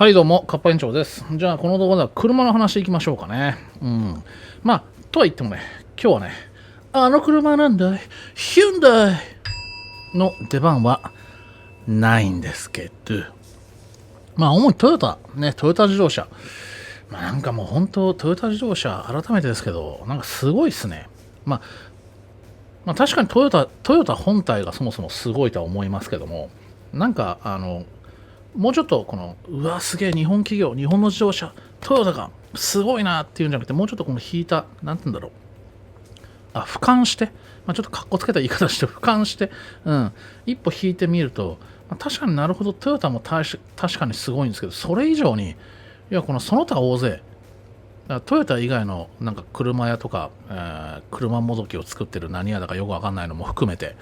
はいどうも、カッパ園長です。じゃあこの動画では車の話いきましょうかね。まあ、とは言ってもね、今日はね、あの車なんだい、ヒュンダイの出番はないんですけど、まあ主にトヨタ、ね、トヨタ自動車。まあなんかもう本当、トヨタ自動車、改めてですけど、なんかすごいっすね。まあ確かにトヨタ本体がそもそもすごいとは思いますけども、なんかもうちょっとうわすげえ日本企業日本の自動車トヨタがすごいなっていうんじゃなくて、もうちょっと引いたなんて言うんだろう、俯瞰して、ちょっとかっこつけた言い方して俯瞰して、一歩引いてみると、確かになるほどトヨタも確かにすごいんですけど、それ以上にいやその他大勢トヨタ以外のなんか車屋とか、車もどきを作ってる何屋だかよくわかんないのも含めて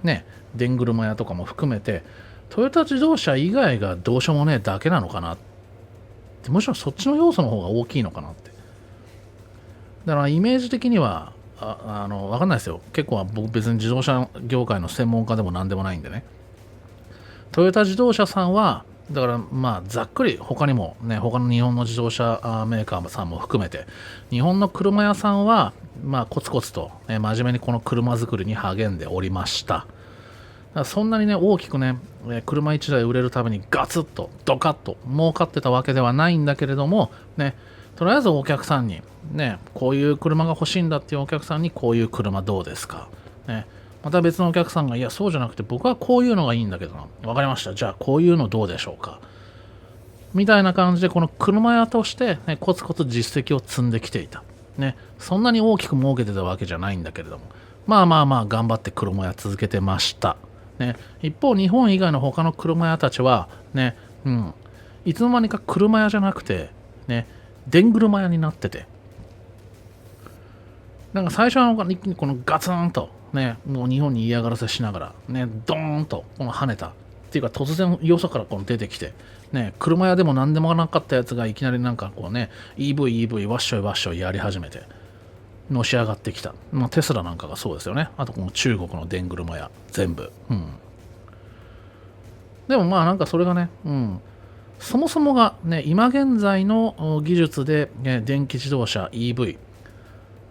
ね、電車屋とかも含めてトヨタ自動車以外がどうしようもねえだけなのかなって、むしろそっちの要素の方が大きいのかなって。だからイメージ的には分かんないですよ。結構僕別に自動車業界の専門家でも何でもないんでね、トヨタ自動車さんはだからざっくり他にもね、他の日本の自動車メーカーさんも含めて日本の車屋さんはコツコツと、真面目にこの車作りに励んでおりました。そんなにね大きくね車1台売れるためにガツッとドカッと儲かってたわけではないんだけれどもね、とりあえずお客さんにねこういう車が欲しいんだっていうお客さんにこういう車どうですか、ね、また別のお客さんがいやそうじゃなくて僕はこういうのがいいんだけどな、分かりました、じゃあこういうのどうでしょうかみたいな感じでこの車屋として、ね、コツコツ実績を積んできていた、ね、そんなに大きく儲けてたわけじゃないんだけれども頑張って車屋続けてました。ね、一方日本以外の他の車屋たちはね、いつの間にか車屋じゃなくてね電車屋になってて、なんか最初は一気にこのガツンとねもう日本に嫌がらせしながらねドーンとこの跳ねたっていうか、突然よそから出てきてね、車屋でも何でもなかったやつがいきなりなんかEV わっしょいわっしょいやり始めてのし上がってきた、テスラなんかがそうですよね。あとこの中国の電車や全部、でもなんかそれがね、そもそもがね今現在の技術で、電気自動車 EV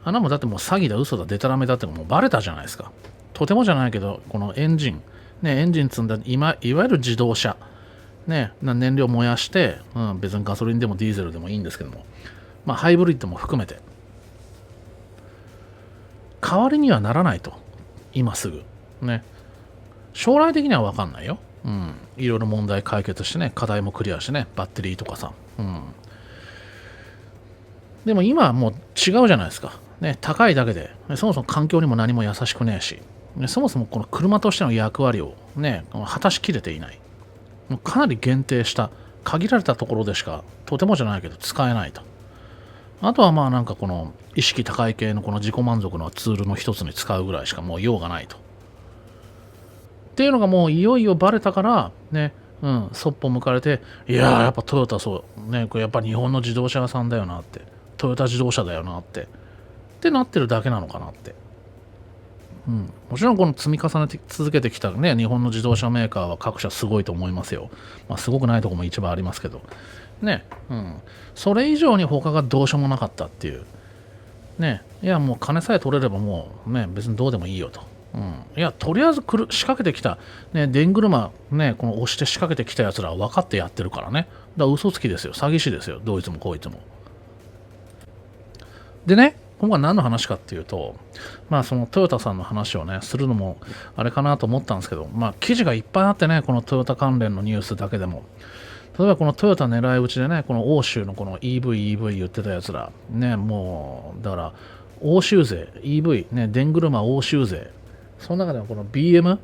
もだってもう詐欺だ嘘だデタラメだってもうバレたじゃないですか。とてもじゃないけどこのエンジン積んだいわゆる自動車ね燃料燃やして、別にガソリンでもディーゼルでもいいんですけども、ハイブリッドも含めて代わりにはならないと、今すぐね、将来的には分かんないよ。いろいろ問題解決してね課題もクリアしてねバッテリーとかさ、でも今はもう違うじゃないですか、ね、高いだけでそもそも環境にも何も優しくねえし、そもそもこの車としての役割をね果たしきれていない、かなり限定した限られたところでしかとてもじゃないけど使えないと。あとはなんかこの意識高い系のこの自己満足のツールの一つに使うぐらいしかもう用がないと。っていうのがもういよいよバレたからね、そっぽ向かれて、いやーやっぱトヨタそうね、これやっぱ日本の自動車屋さんだよなって、トヨタ自動車だよなってなってるだけなのかなって。もちろんこの積み重ねて続けてきたね日本の自動車メーカーは各社すごいと思いますよ。すごくないところも一番ありますけどね、それ以上に他がどうしようもなかったっていうね、いやもう金さえ取れればもうね別にどうでもいいよと、いやとりあえず仕掛けてきたね電車ねこの押して仕掛けてきたやつらは分かってやってるからね、だから嘘つきですよ、詐欺師ですよ、どいつもこいつも。でね今回何の話かっていうと、そのトヨタさんの話をねするのもあれかなと思ったんですけど、記事がいっぱいあってねこのトヨタ関連のニュースだけでも、例えばこのトヨタ狙い撃ちでねこの欧州のこの EV 言ってたやつらね、もうだから欧州勢 EV ね電車欧州勢、その中でもこの BM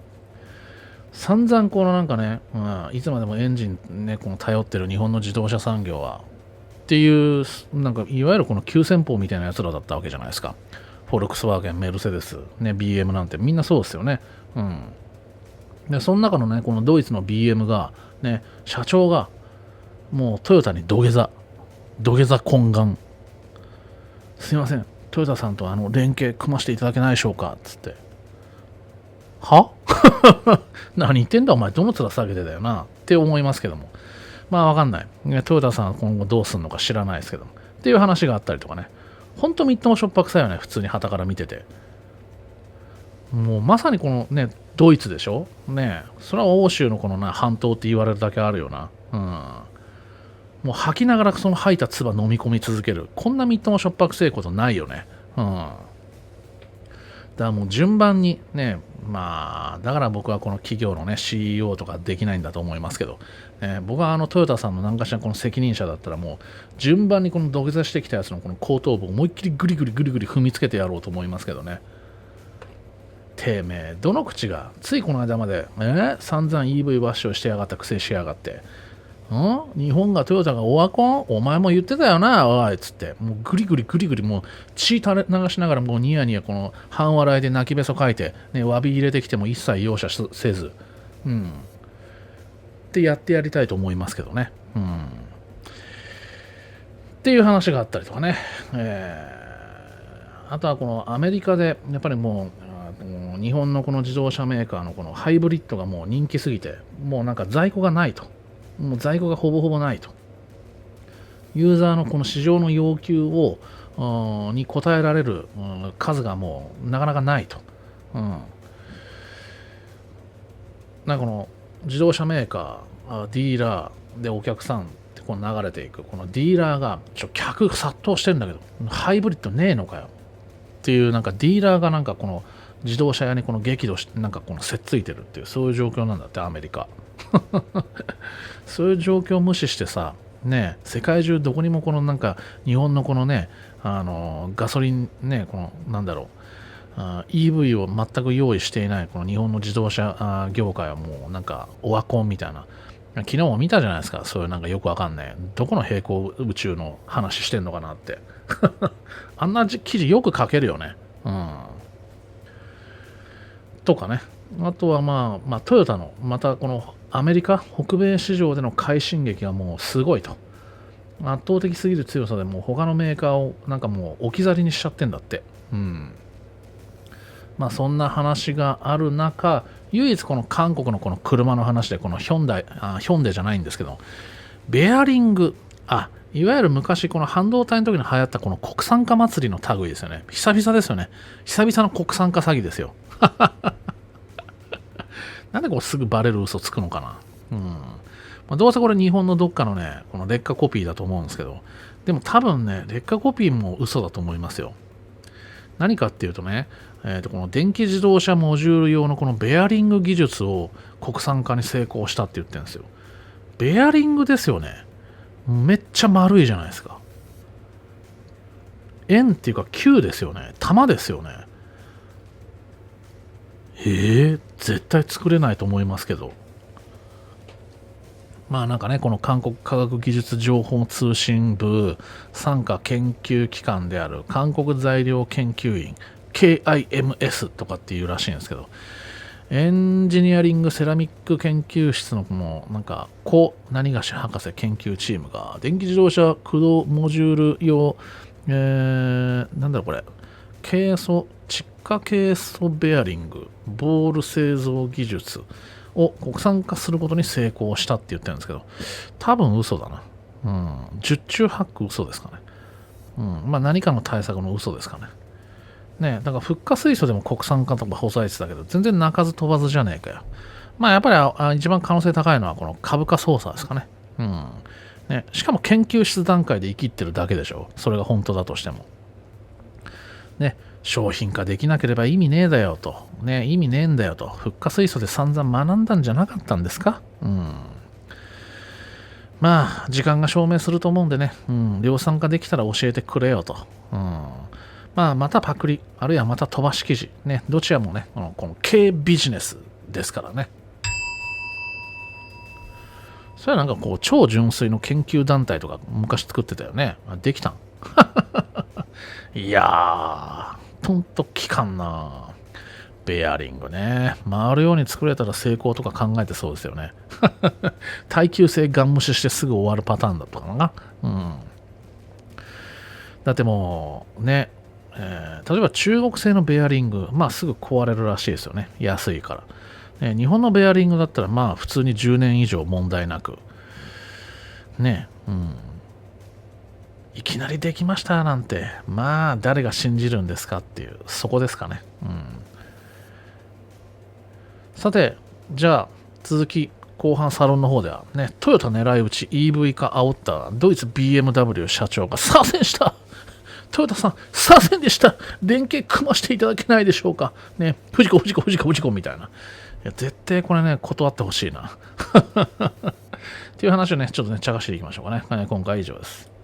散々このなんかね、いつまでもエンジンねこの頼ってる日本の自動車産業はっていうなんかいわゆるこの急先鋒みたいなやつらだったわけじゃないですか。フォルクスワーゲン、メルセデス、ね、BM なんてみんなそうですよね。でその中のねこのドイツの BM がね社長がもうトヨタに土下座懇願、すいませんトヨタさんと連携組ませていただけないでしょうかっつって、は何言ってんだお前どの面下げてだよなって思いますけども、まあわかんない。トヨタさん今後どうするのか知らないですけど。っていう話があったりとかね。ほんとみっともしょっぱくさいよね、普通に旗から見てて。もうまさにこのね、ドイツでしょねえ。それは欧州のこのな半島って言われるだけあるよな。うん。もう吐きながらその吐いた唾飲み込み続ける。こんなみっともしょっぱくせえことないよね。うん。だからもう順番にね、まあ、だから僕はこの企業のね、CEO とかできないんだと思いますけど、僕はトヨタさんの何かしらこの責任者だったらもう、順番にこの土下座してきたやつのこの後頭部を思いっきりグリグリグリグリ踏みつけてやろうと思いますけどね。てめえ、どの口が、ついこの間まで、散々 EV バッシュをしてやがったくせしやがって、日本がトヨタがオワコンお前も言ってたよな、おいっつって、もうグリグリグリグリ、もう血垂れ流しながら、もうニヤニヤこの半笑いで泣きべそかいて、ね、詫び入れてきても一切容赦せず、ってやってやりたいと思いますけどね。っていう話があったりとかね。あとはこのアメリカで、やっぱりもう、日本のこの自動車メーカーのこのハイブリッドがもう人気すぎて、もうなんか在庫がないと。もう在庫がほぼほぼないと。ユーザーのこの市場の要求をに応えられる数がもうなかなかないと。なんかこの自動車メーカー、ディーラーでお客さんってこう流れていく、このディーラーが客殺到してるんだけど、ハイブリッドねえのかよっていう、なんかディーラーがなんかこの自動車屋にこの激怒してなんかこのせっついてるっていう、そういう状況なんだって、アメリカ。そういう状況を無視してさ、ね、世界中どこにもこのなんか日本のこのね、ガソリンね、このなんだろう、EV を全く用意していないこの日本の自動車業界はもうなんかオワコンみたいな。昨日も見たじゃないですか、そういうなんかよくわかんない。どこの平行宇宙の話してんのかなって。あんな記事よく書けるよね。とかね。あとはまあトヨタのまたこのアメリカ北米市場での快進撃がもうすごいと、圧倒的すぎる強さでもう他のメーカーをなんかもう置き去りにしちゃってんだって。まあそんな話がある中、唯一この韓国のこの車の話でこのヒョンデじゃないんですけど、ベアリング、いわゆる昔この半導体の時に流行ったこの国産化祭りの類ですよね。久々ですよね。久々の国産化詐欺ですよ。なんでこうすぐバレる嘘つくのかな。どうせこれ日本のどっかのね、この劣化コピーだと思うんですけど、でも多分ね、劣化コピーも嘘だと思いますよ。何かっていうとね、この電気自動車モジュール用のこのベアリング技術を国産化に成功したって言ってるんですよ。ベアリングですよね。めっちゃ丸いじゃないですか。円っていうか球ですよね。玉ですよね。絶対作れないと思いますけど。まあなんかね、この韓国科学技術情報通信部傘下研究機関である韓国材料研究院 KIMS とかっていうらしいんですけど、エンジニアリングセラミック研究室のもうなんか何がし博士研究チームが電気自動車駆動モジュール用、なんだろうこれ、窒化ケイ素ベアリングボール製造技術を国産化することに成功したって言ってるんですけど、多分嘘だな。十中八九嘘ですかね。まあ何かの対策の嘘ですかね。ね、だからフッ化水素でも国産化とか補佐てたけど、全然鳴かず飛ばずじゃねえかよ。まあやっぱり一番可能性高いのはこの株価操作ですかね。ね、しかも研究室段階で生きってるだけでしょ。それが本当だとしても。ね、商品化できなければ意味ねえだよと。ね、意味ねえんだよと。フッ化水素で散々学んだんじゃなかったんですか。まあ、時間が証明すると思うんでね、量産化できたら教えてくれよと。まあ、またパクリ、あるいはまた飛ばし記事、ね、どちらもね、この軽ビジネスですからね。それはなんかこう、超純粋の研究団体とか昔作ってたよね。できたんいやー、ほんと効かんな。ベアリングね。回るように作れたら成功とか考えてそうですよね。耐久性ガン無視してすぐ終わるパターンだったかな。だってもう、ね、例えば中国製のベアリング、まあすぐ壊れるらしいですよね。安いから。日本のベアリングだったらまあ普通に10年以上問題なく。ね、いきなりできましたなんて、まあ誰が信じるんですかっていう、そこですかね。さて、じゃあ続き後半サロンの方ではね、トヨタ狙い撃ち EV 化煽ったドイツ BMW 社長が左遷した。トヨタさん、左遷でした。連携組ましていただけないでしょうか。ね、藤子みたいな。いや、絶対これね、断ってほしいな。っていう話をね、ちょっとね、茶化していきましょうかね。今回は以上です。